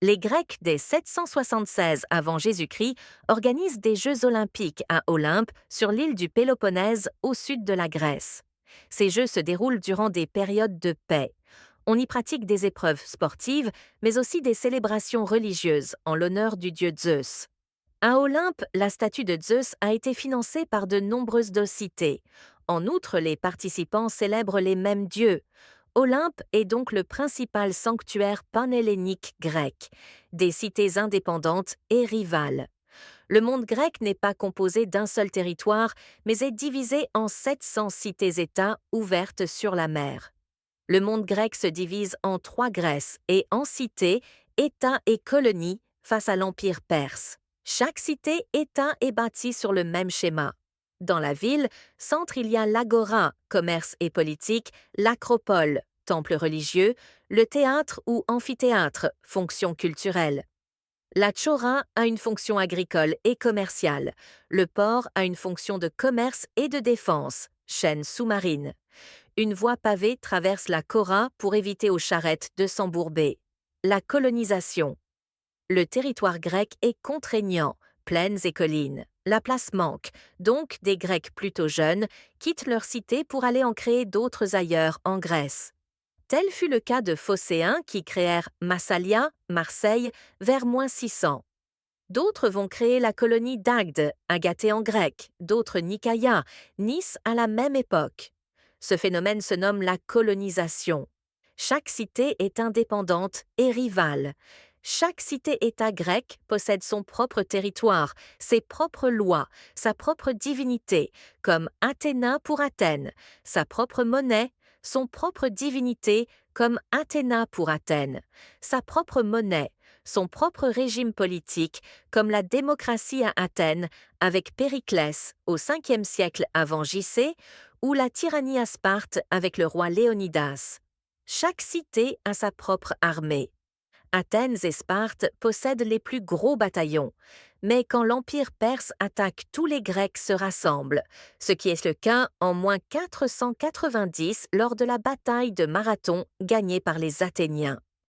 Les Grecs dès 776 avant Jésus-Christ organisent des Jeux olympiques à Olympe sur l'île du Péloponnèse au sud de la Grèce. Ces Jeux se déroulent durant des périodes de paix. On y pratique des épreuves sportives, mais aussi des célébrations religieuses en l'honneur du dieu Zeus. À Olympe, la statue de Zeus a été financée par de nombreuses cités. En outre, les participants célèbrent les mêmes dieux. Olympe est donc le principal sanctuaire panhellénique grec, des cités indépendantes et rivales. Le monde grec n'est pas composé d'un seul territoire, mais est divisé en 700 cités-États ouvertes sur la mer. Le monde grec se divise en trois Grèces et en cités, États et colonies face à l'Empire perse. Chaque cité-État est bâtie sur le même schéma. Dans la ville, centre il y a l'agora, commerce et politique, l'acropole, temple religieux, le théâtre ou amphithéâtre, fonction culturelle. La chora a une fonction agricole et commerciale. Le port a une fonction de commerce et de défense, chaîne sous-marine. Une voie pavée traverse la Chora pour éviter aux charrettes de s'embourber. La colonisation. Le territoire grec est contraignant, plaines et collines. La place manque, donc des Grecs plutôt jeunes quittent leur cité pour aller en créer d'autres ailleurs en Grèce. Tel fut le cas de Phocéens qui créèrent Massalia, Marseille, vers -600. D'autres vont créer la colonie d'Agde, Agathée en grec, d'autres Nicaïa, Nice à la même époque. Ce phénomène se nomme la colonisation. Chaque cité est indépendante et rivale. Chaque cité-État grec possède son propre territoire, ses propres lois, sa propre divinité, comme Athéna pour Athènes, sa propre monnaie, son propre divinité, comme Athéna pour Athènes, sa propre monnaie, son propre régime politique, comme la démocratie à Athènes, avec Périclès au 5e siècle avant JC, ou la tyrannie à Sparte avec le roi Léonidas. Chaque cité a sa propre armée. Athènes et Sparte possèdent les plus gros bataillons, mais quand l'Empire perse attaque, tous les Grecs se rassemblent, ce qui est le cas en -490 lors de la bataille de Marathon gagnée par les Athéniens.